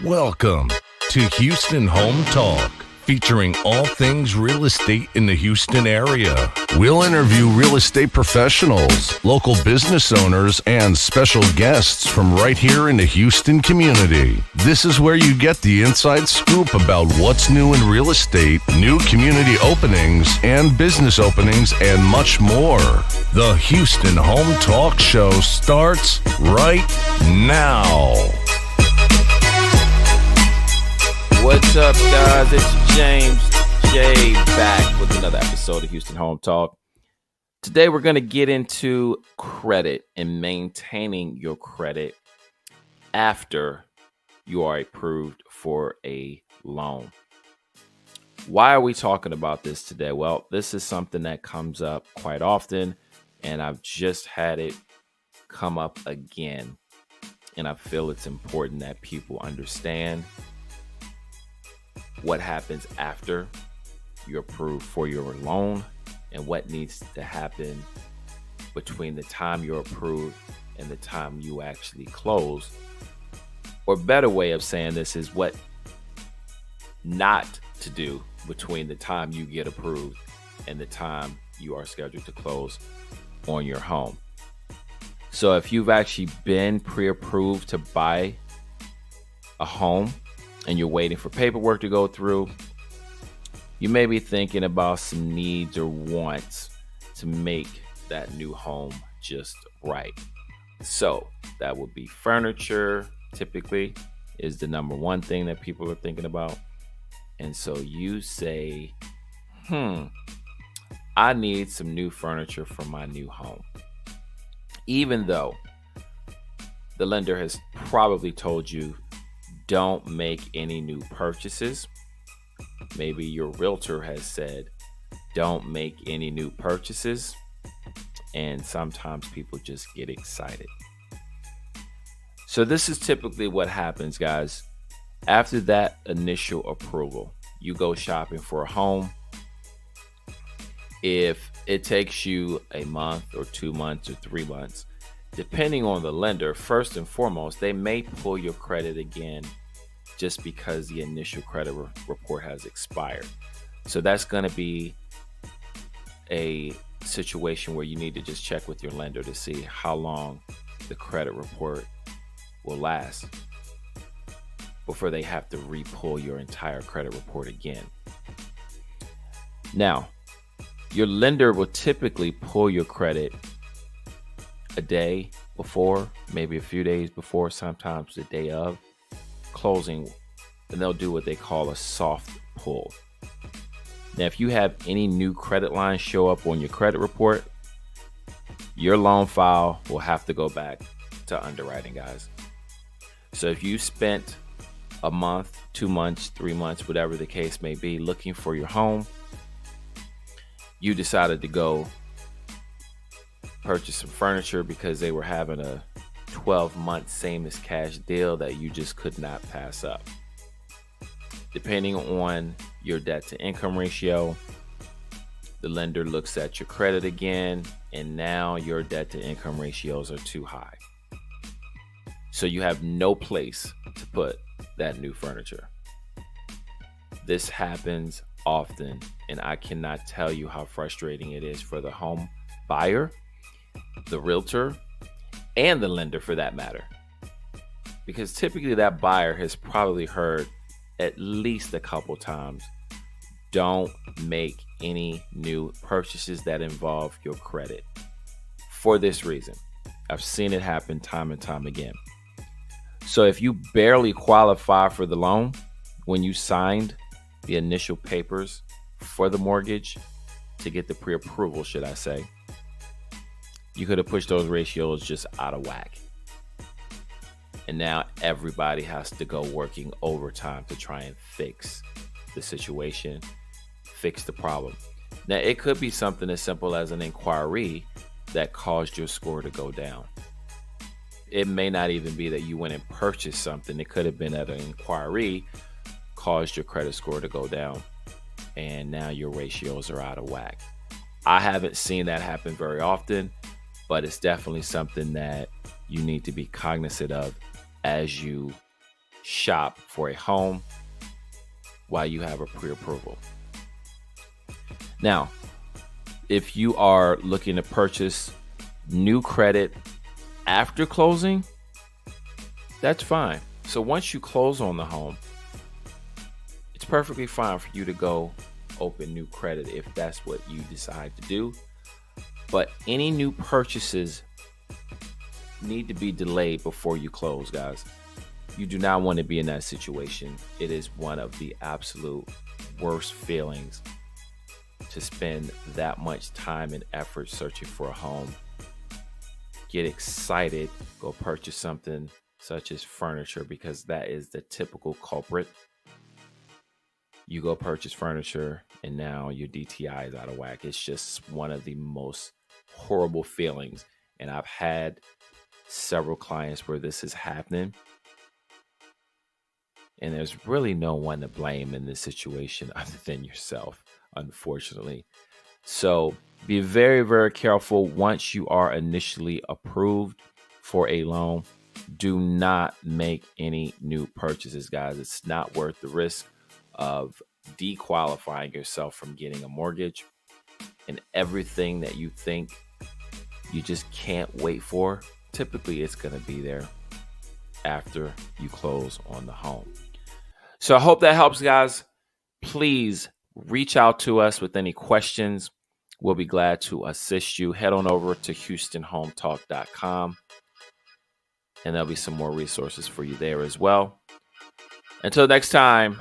Welcome to Houston Home Talk, featuring all things real estate in the Houston area. We'll interview real estate professionals, local business owners, and special guests from right here in the Houston community. This is where you get the inside scoop about what's new in real estate, new community openings, and business openings, and much more. The Houston Home Talk Show starts right now. What's up, guys? It's James J back with another episode of Houston Home Talk. Today, we're going to get into credit and maintaining your credit after you are approved for a loan. Why are we talking about this today? Well, this is something that comes up quite often, and I've just had it come up again. And I feel it's important that people understand what happens after you're approved for your loan and what needs to happen between the time you're approved and the time you actually close. Or a better way of saying this is what not to do between the time you get approved and the time you are scheduled to close on your home. So if you've actually been pre-approved to buy a home and you're waiting for paperwork to go through, you may be thinking about some needs or wants to make that new home just right. So that would be furniture, typically, is the number one thing that people are thinking about. And so you say, I need some new furniture for my new home. Even though the lender has probably told you, don't make any new purchases. Maybe your realtor has said, don't make any new purchases. And sometimes people just get excited. So this is typically what happens, guys. After that initial approval, you go shopping for a home. If it takes you a month or 2 months or 3 months, depending on the lender, first and foremost, they may pull your credit again just because the initial credit report has expired. So that's going to be a situation where you need to just check with your lender to see how long the credit report will last before they have to re-pull your entire credit report again. Now, your lender will typically pull your credit a day before, maybe a few days before, sometimes the day of closing, and they'll do what they call a soft pull. Now, if you have any new credit lines show up on your credit report, your loan file will have to go back to underwriting, guys. So if you spent a month, 2 months, 3 months, whatever the case may be, looking for your home, you decided to go purchase some furniture because they were having a 12-month same as cash deal that you just could not pass up. Depending on your debt to income ratio, the lender looks at your credit again, and now your debt to income ratios are too high. So you have no place to put that new furniture. This happens often, and I cannot tell you how frustrating it is for the home buyer, the realtor, and the lender for that matter. Because typically that buyer has probably heard at least a couple times, don't make any new purchases that involve your credit. For this reason, I've seen it happen time and time again. So if you barely qualify for the loan when you signed the initial papers for the mortgage to get the pre-approval, should I say, you could have pushed those ratios just out of whack. And now everybody has to go working overtime to try and fix the situation, fix the problem. Now, it could be something as simple as an inquiry that caused your score to go down. It may not even be that you went and purchased something. It could have been that an inquiry caused your credit score to go down, and now your ratios are out of whack. I haven't seen that happen very often, but it's definitely something that you need to be cognizant of as you shop for a home while you have a pre-approval. Now, if you are looking to purchase new credit after closing, that's fine. So once you close on the home, it's perfectly fine for you to go open new credit if that's what you decide to do. But any new purchases need to be delayed before you close, guys. You do not want to be in that situation. It is one of the absolute worst feelings to spend that much time and effort searching for a home. Get excited, go purchase something such as furniture, because that is the typical culprit. You go purchase furniture and now your DTI is out of whack. It's just one of the most horrible feelings. And I've had several clients where this is happening. And there's really no one to blame in this situation other than yourself, unfortunately. So be very, very careful once you are initially approved for a loan. Do not make any new purchases, guys. It's not worth the risk of dequalifying yourself from getting a mortgage, and everything that you think you just can't wait for, typically it's going to be there after you close on the home. So I hope that helps, guys. Please reach out to us with any questions. We'll be glad to assist you. Head on over to HoustonHometalk.com, and there'll be some more resources for you there as well. Until next time,